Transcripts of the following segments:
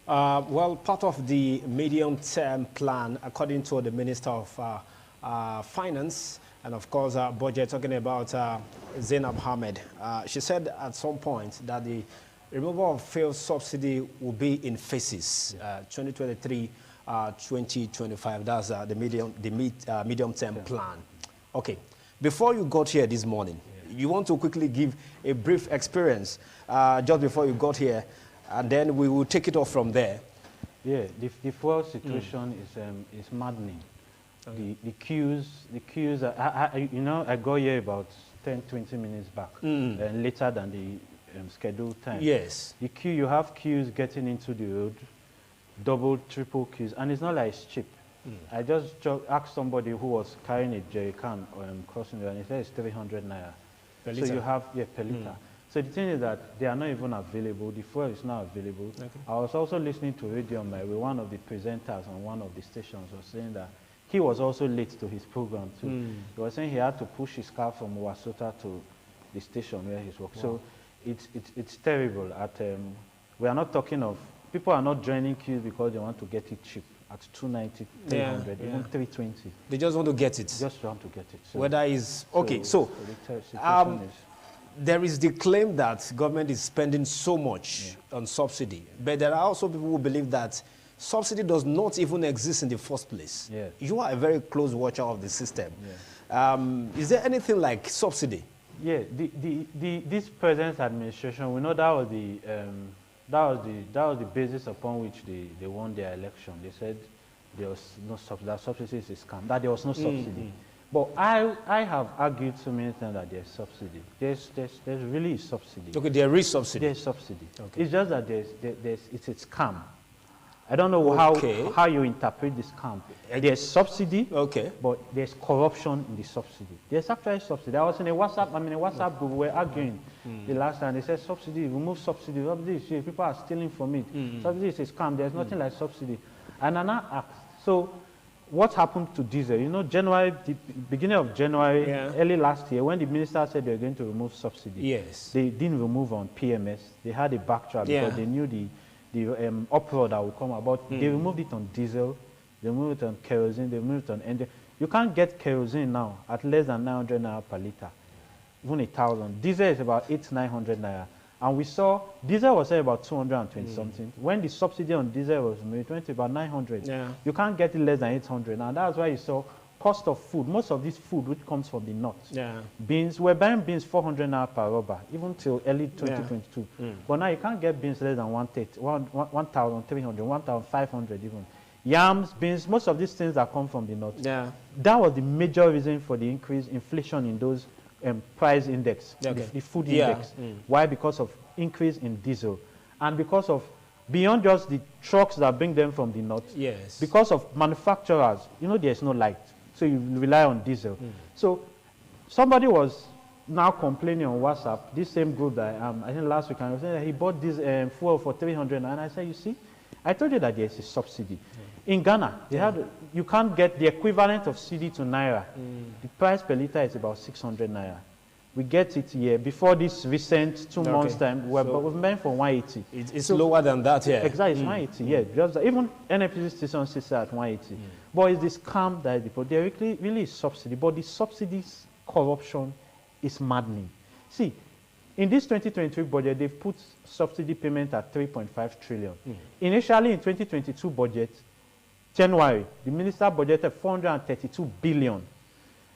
Well, part of the medium-term plan, according to the Minister of Finance and, of course, Budget, talking about Zainab Ahmed, she said at some point that the removal of fuel subsidy will be in phases, 2023, 2025. That's the medium-term plan. Okay. Before you got here this morning, you want to quickly give a brief experience just before you got here, and then we will take it off from there. Yeah, the fuel situation is maddening. Okay. The queues, you know, I got here about 10, 20 minutes back, and later than the scheduled time. Yes. The queue, you have queues getting into the road, double, triple queues, and it's not like it's cheap. I just asked somebody who was carrying a jerry can crossing the road, and he said it's 300 naira. Per so liter. you have, per liter. So the thing is that they are not even available. The fuel is not available. Okay. I was also listening to radio on my way. One of the presenters on one of the stations was saying that he was also late to his program too. He was saying he had to push his car from Wasota to the station where he's working. Wow. So it's terrible. We are not talking of, people are not joining queues because they want to get it cheap at 290, 300, even 320. They just want to get it. Just want to get it. So whether is okay. So there is the claim that government is spending so much on subsidy, but there are also people who believe that subsidy does not even exist in the first place. You are a very close watcher of the system. Is there anything like subsidy? Yeah, this present administration, we know that was the basis upon which they won their election. They said there was no subsidy, that subsidy is a scam, that there was no subsidy. But I have argued so many times that there's subsidy. There's really a subsidy. Okay, there is subsidy. There's subsidy. Okay. It's just that it's a scam. I don't know how you interpret this scam. There's subsidy, but there's corruption in the subsidy. There's actually subsidy. I was in a WhatsApp group, we were arguing the last time. They said subsidy, remove subsidy. Subsidy, people are stealing from it. Subsidy is a scam. There's nothing like subsidy. And I now asked, so what happened to diesel? You know, January, the beginning of January, early last year, when the minister said they were going to remove subsidy, they didn't remove on PMS. They had a backtrack because they knew the uproar that would come about. They removed it on diesel, they removed it on kerosene, they removed it on engine. You can't get kerosene now at less than 900 naira per liter, even 1,000. Diesel is about 800-900 naira. And we saw diesel was about 220 something. When the subsidy on diesel was made, it went to about 900. You can't get it less than 800. And that's why you saw cost of food. Most of this food which comes from the north. Beans, we're buying beans 400 naira per rubber, even till early 2022. But now you can't get beans less than 1,300, 1,500 even. Yams, beans, most of these things that come from the north. That was the major reason for the increased inflation in those price index, the food index. Why? Because of increase in diesel, and because of beyond just the trucks that bring them from the north. Because of manufacturers, you know, there's no light, so you rely on diesel. So somebody was now complaining on WhatsApp, this same group that I think last week, I was saying that he bought this fuel for 300, and I said, you see, I told you that there's a subsidy. In Ghana, they have, you can't get the equivalent of CD to Naira. The price per liter is about 600 Naira. We get it here. Before this recent 2 months time, we've been for 180. It's lower than that here. Exactly, it's 180, Just, even NNPC station sits at 180. But it's this scam that there really is subsidy. But the subsidies corruption is maddening. See, in this 2023 budget, they've put subsidy payment at 3.5 trillion. Initially, in 2022 budget, January, the minister budgeted 432 billion.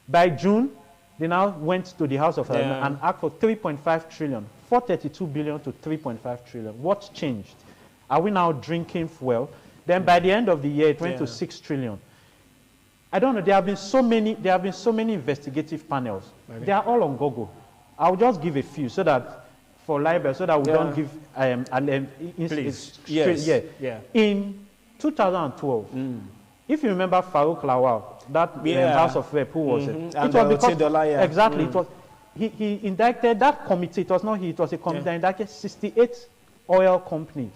By June, they now went to the House of Parliament and asked for 3.5 trillion, 432 billion to 3.5 trillion. What's changed? Are we now drinking fuel? Then by the end of the year, it went to 6 trillion. I don't know. There have been so many investigative panels. They are all on Google. I'll just give a few so that for libel, so that we don't give in 2012, if you remember Farouk Lawal, that House of Rep who was it was because exactly it was he indicted that committee. It was not he. It was a committee that indicted 68 oil companies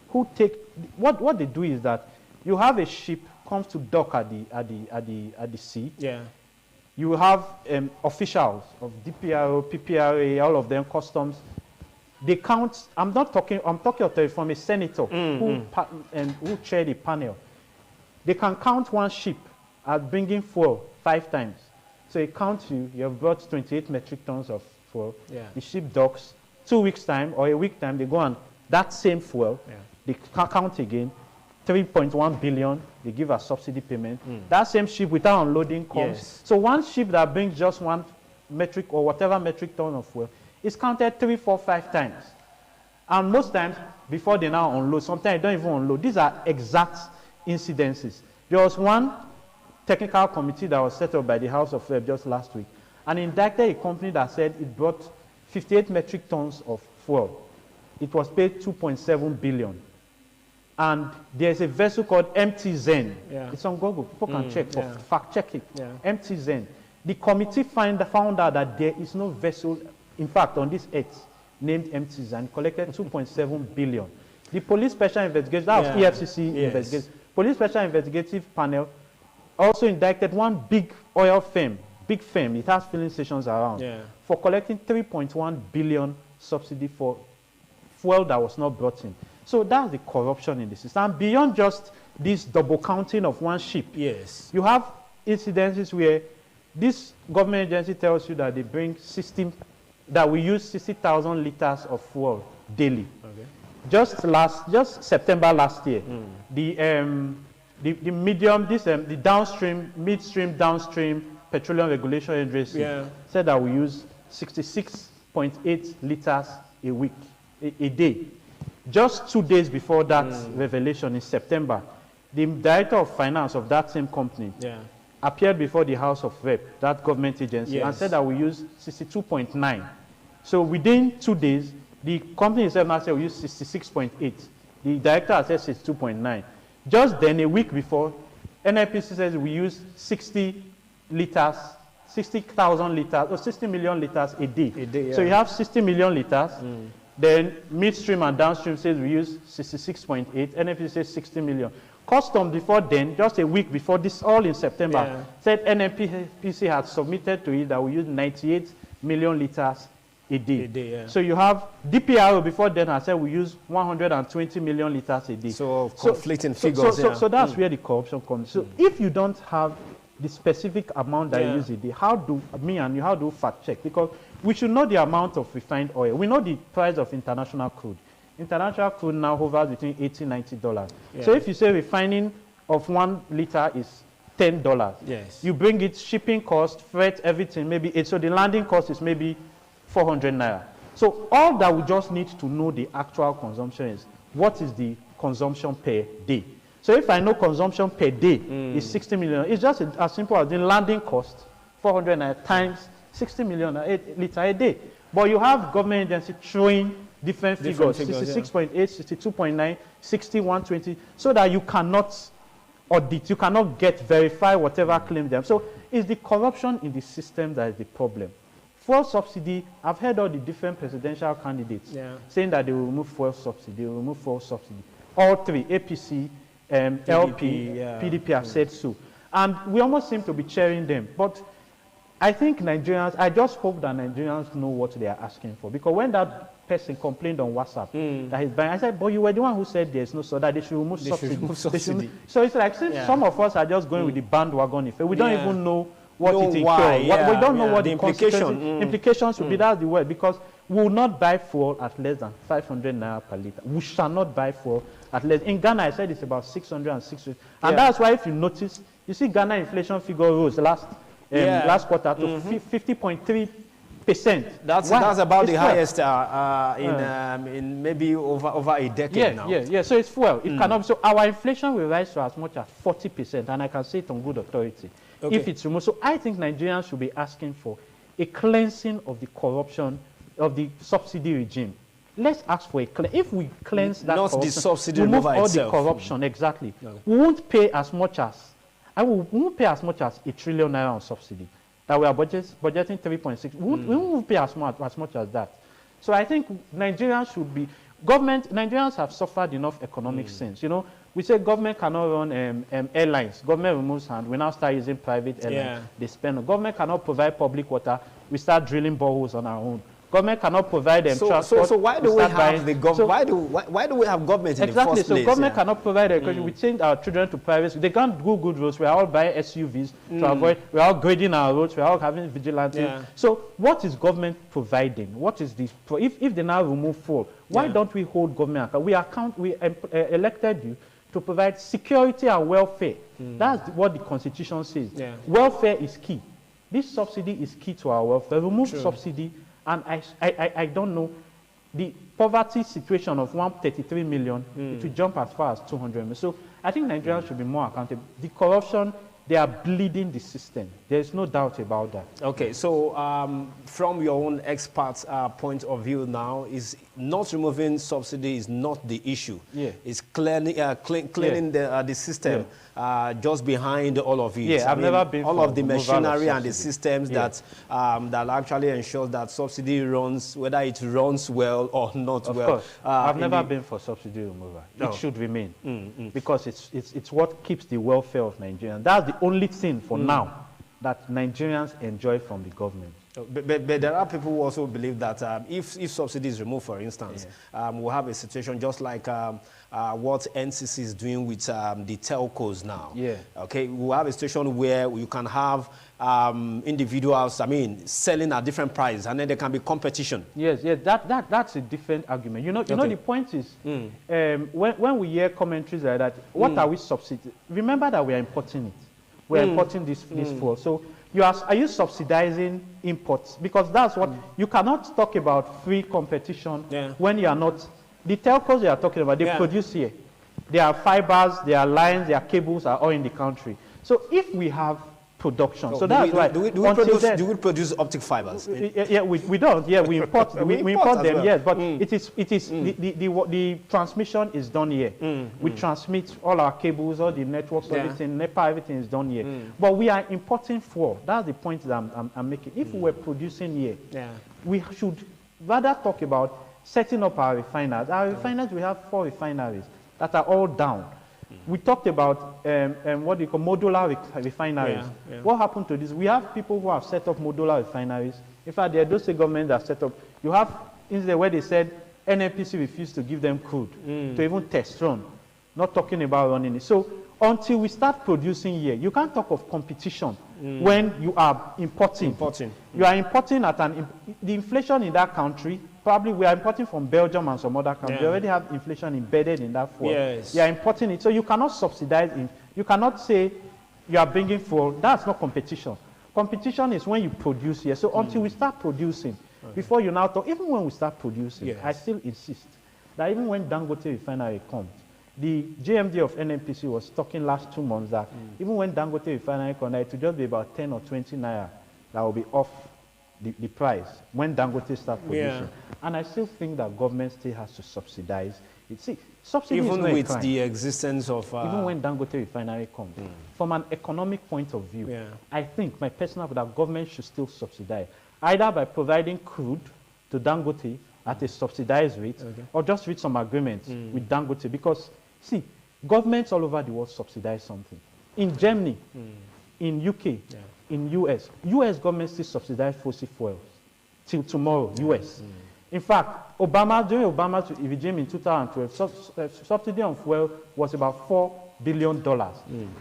who take what they do is that you have a ship comes to dock at the sea. You have officials of DPRO, PPRA, all of them, customs. they count, I'm talking from a senator who chaired a panel. They can count one ship as bringing fuel 5 times. So it counts you have brought 28 metric tons of fuel. Yeah. The ship docks, 2 weeks' time or a week time, they go on that same fuel, they count again, 3.1 billion, they give a subsidy payment. That same ship without unloading comes. Yes. So one ship that brings just 1 metric or whatever metric ton of fuel is counted 3, 4, 5 times. And most times, before they now unload, sometimes they don't even unload. These are exact incidences. There was one technical committee that was set up by the House of Rep just last week and indicted a company that said it brought 58 metric tons of fuel. It was paid 2.7 billion. And there's a vessel called MTZen. Yeah. It's on Google. People can check, fact check it. Yeah. MTZen. The committee found out that there is no vessel, in fact, on this earth, named MTZen, collected 2.7 billion. The police special investigation, that was EFCC investigation. Police special investigative panel also indicted one big oil firm, it has filling stations around, for collecting 3.1 billion subsidy for fuel that was not brought in. So that's the corruption in the system. And beyond just this double counting of one ship, you have incidences where this government agency tells you that they bring that we use 60,000 liters of fuel daily. Okay. Just September last year, the midstream, downstream petroleum regulation agency said that we use 66.8 liters a week, a day. Just 2 days before that revelation in September, the director of finance of that same company appeared before the House of Rep, that government agency, and said that we use 62.9. So within 2 days, the company itself now said we use 66.8. The director said 62.9. Just then, a week before, NIPC says we use 60,000 liters, or 60 million liters a day. So you have 60 million liters. Then midstream and downstream says we use 66.8. NIPC says 60 million. Custom before then, just a week before this, all in September, said NNPC had submitted to it that we use 98 million liters a day. So you have DPRO before then has said we use 120 million liters a day. So conflicting figures. So that's where the corruption comes. So if you don't have the specific amount that you use a day, how do fact check? Because we should know the amount of refined oil. We know the price of international crude. International crude now hovers between $80 and $90. So if you say refining of 1 liter is $10, you bring it, shipping cost, freight, everything, maybe 8. So the landing cost is maybe 400 naira. So all that we just need to know the actual consumption is what is the consumption per day. So if I know consumption per day is 60 million, it's just as simple as the landing cost, 400 naira times 60 million liters a day. But you have government agency throwing different figures, 66.8, 62.9, 60, 120, so that you cannot audit, you cannot verify whatever claim them. So it's the corruption in the system that is the problem. Fuel subsidy, I've heard all the different presidential candidates saying that they will remove fuel subsidy, All three, APC, LP, PDP have said so. And we almost seem to be cheering them. But I think Nigerians, I just hope that Nigerians know what they are asking for. Because when that person complained on WhatsApp that he's buying, I said, but you were the one who said there's no so that they should remove subsidy. So it's like, since some of us are just going with the bandwagon effect, we don't even know what it entails. We don't know what the implications will be. That's the word. Because we will not buy fuel at less than 500 naira per liter. We shall not buy fuel at less. In Ghana, I said it's about 600 and 600. And that's why, if you notice, you see Ghana inflation figure rose last quarter to 50.3%. That's about the highest in maybe over a decade now. So it's fuel. It cannot. So our inflation will rise to as much as 40%, and I can say it on good authority if it's removed. So I think Nigerians should be asking for a cleansing of the corruption of the subsidy regime. Let's ask for a if we cleanse that not corruption, the subsidy remove all itself. The corruption we won't pay as much as we won't pay as much as ₦1 trillion on subsidy that we are budgeting 3.6. We won't pay as much as that. So I think Nigerians should be Nigerians have suffered enough economic sins. You know, we say government cannot run airlines. Government removes hand. We now start using private airlines. They spend. Government cannot provide public water. We start drilling boreholes on our own. Government cannot provide them transport. So why do we have the government? Why do we have government in the first place? Exactly. So government cannot provide it because we send our children to private schools. They can't do good roads. We are all buying SUVs to avoid. We are all grading our roads. We are all having vigilantes. Yeah. So what is government providing? What is this? If they now remove fuel, why don't we hold government account? We elected you to provide security and welfare. That's what the Constitution says. Yeah. Welfare is key. This subsidy is key to our welfare. Remove subsidy, and I don't know, the poverty situation of 133 million, it will jump as far as 200 million. So I think Nigerians should be more accountable. The corruption, they are bleeding the system. There is no doubt about that. Okay, so from your own expert's point of view now, is not removing subsidy is not the issue. Yeah. It's cleaning the system just behind all of it. Yeah, I've never been all of the machinery and the systems that actually ensure that subsidy runs, whether it runs well or not well. Of course. I've never been for subsidy removal. No. It should remain because it's what keeps the welfare of Nigerians. That's the only thing for now that Nigerians enjoy from the government. But there are people who also believe that if subsidy is removed, for instance, we'll have a situation just like what NCC is doing with the telcos now. Yeah. Okay, we'll have a situation where you can have individuals, selling at different prices, and then there can be competition. Yes, that's a different argument. You know, the point is, when we hear commentaries like that, what are we subsidizing? Remember that we are importing it. We're importing this fuel. So are you subsidizing imports? Because that's what you cannot talk about free competition when you are not. The telcos you are talking about, they produce here. There are fibers, there are lines, there are cables are all in the country. So if we have production, so that's why. Do we produce optic fibers? Yeah, we don't. Yeah, we import. we import them. Well. Yes, but it is the transmission is done here. We transmit all our cables, all the networks, everything, NEPA, everything is done here. But we are importing fuel. That's the point that I'm making. If we were producing here, we should rather talk about setting up our refiners. Our refiners, we have 4 refineries that are all down. We talked about what they call modular refineries. What happened to this? We have people who have set up modular refineries. In fact, there are those governments that set up. You have incident where they said NNPC refused to give them crude to even test run, not talking about running it. So until we start producing here, you can't talk of competition when you are importing. You are importing at the inflation in that country. Probably we are importing from Belgium and some other countries. We already have inflation embedded in that fuel. Yes. You are importing it. So you cannot subsidize it. You cannot say you are bringing fuel. That's not competition. Competition is when you produce here. So until we start producing, before you now talk, even when we start producing, I still insist that even when Dangote refinery comes, the JMD of NNPC was talking last 2 months that even when Dangote refinery comes, it will just be about 10 or 20 naira that will be off the price when Dangote starts producing. And I still think that government still has to subsidize it. See, subsidy even is with the existence of... even when Dangote refinery comes. From an economic point of view, I think, my personal view, that government should still subsidize, either by providing crude to Dangote at a subsidized rate, or just reach some agreements with Dangote. Because, see, governments all over the world subsidize something. In Germany, in UK, in US government still subsidize fossil fuels till tomorrow. US. In fact, during Obama's regime in 2012, subsidy on fuel was about $4 billion.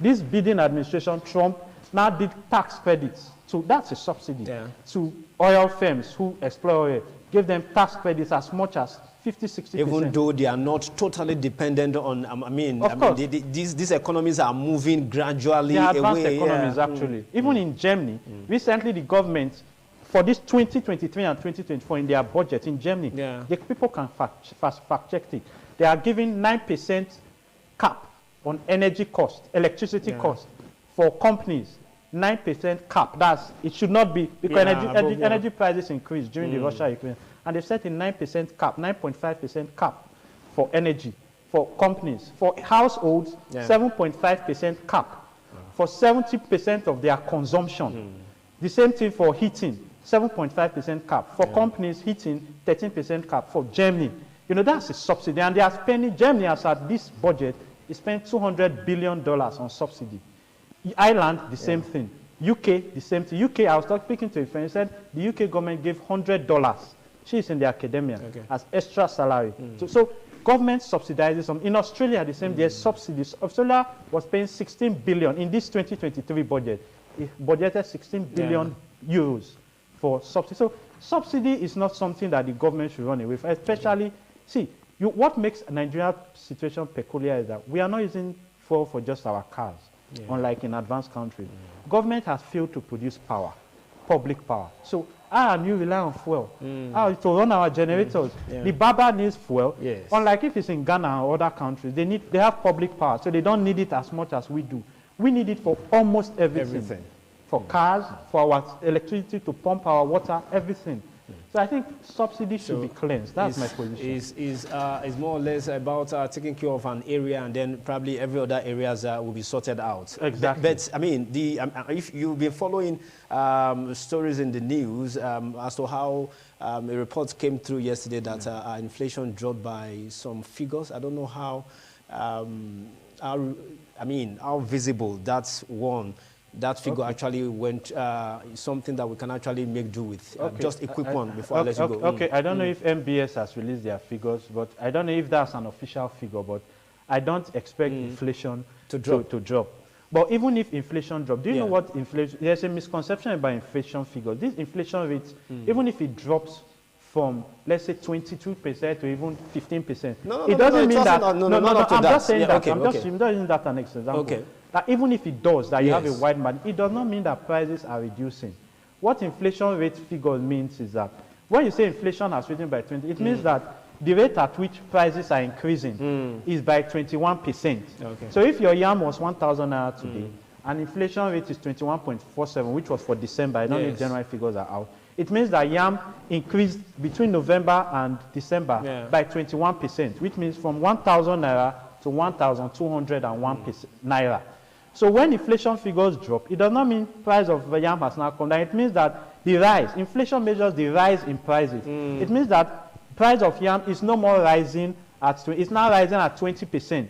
This Biden administration, Trump, now did tax credits. So that's a subsidy to oil firms who explore oil. Give them tax credits as much as 50–60%. Even though they are not totally dependent on, these economies are moving gradually away. They are advanced economies, actually. Even in Germany, recently the government, for this 2023 and 2024 in their budget in Germany, the people can fact check it. They are giving 9% cap on energy cost, electricity cost for companies. 9% cap. It should not be, because energy prices increased during the Russia-Ukraine. And they've set a 9% cap, 9.5% cap for energy, for companies. For households, 7.5% cap for 70% of their consumption. The same thing for heating, 7.5% cap. For companies, heating, 13% cap. For Germany, that's a subsidy. And they are spending, Germany has at this budget, is spending $200 billion on subsidy. Ireland, the same thing. UK, the same thing. UK, I was speaking to a friend, said the UK government gave $100 She's in the academia as extra salary. So government subsidizes some. In Australia, the same, there's subsidies. Australia was paying 16 billion in this 2023 budget. It budgeted 16 billion euros for subsidy. So subsidy is not something that the government should run away from, especially, see, what makes Nigeria's situation peculiar is that we are not using fuel for just our cars, unlike in advanced countries. Government has failed to produce power, public power. So how and you rely on fuel to run our generators. The barber needs fuel. Unlike if it's in Ghana or other countries, they have public power, so they don't need it as much as we do. We need it for almost everything. For cars, for our electricity, to pump our water, everything. So I think subsidy should be cleansed. That's my position. Is more or less about taking care of an area, and then probably every other areas will be sorted out. Exactly. But I mean, if you've been following stories in the news as to how a report came through yesterday that inflation dropped by some figures. I don't know how visible that's one. That figure actually went something that we can actually make do with. Just a quick one before I let you go. Okay, I don't know if MBS has released their figures, but I don't know if that's an official figure, but I don't expect inflation to drop. But even if inflation drops, do you know what inflation, there's a misconception about inflation figures. This inflation rate, even if it drops from, let's say, 22% to even 15%, it doesn't mean that, I'm just saying that, I'm just using that as an example. That even if it does, that you have a wide margin, it does not mean that prices are reducing. What inflation rate figure means is that when you say inflation has risen by 20, it means that the rate at which prices are increasing is by 21%. So if your yam was 1,000 naira today, and inflation rate is 21.47, which was for December, I don't know if January figures are out, it means that yam increased between November and December by 21%, which means from 1,000 naira to 1,201 naira. So when inflation figures drop, it does not mean price of yam has now come down. It means that the rise, inflation measures the rise in prices. It means that price of yam is no more rising it's now rising at 20%.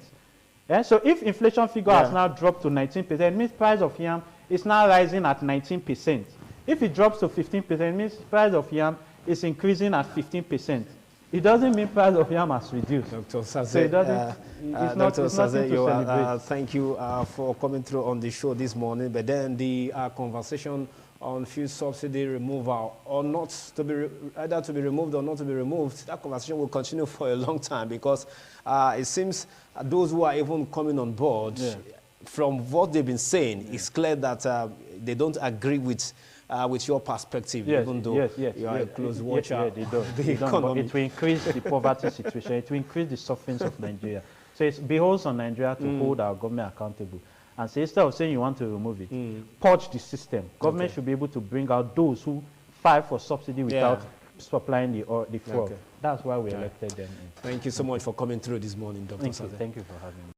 So if inflation figure has now dropped to 19%, it means price of yam is now rising at 19%. If it drops to 15%, it means price of yam is increasing at 15%. It doesn't mean price of yam has reduced. Dr. Saze, so Dr. Saze, thank you for coming through on the show this morning. But then the conversation on fuel subsidy removal or not to be, either to be removed or not to be removed, that conversation will continue for a long time, because it seems those who are even coming on board, from what they've been saying, it's clear that they don't agree with your perspective, even though you are a close watcher of the economy. But it will increase the poverty situation. It will increase the sufferings of Nigeria. So it behoves on Nigeria to hold our government accountable. And so instead of saying you want to remove it, purge the system. Government should be able to bring out those who fight for subsidy without supplying the fuel. That's why we elected them. Thank you so much for coming through this morning, Dr. Saze. Thank you for having me.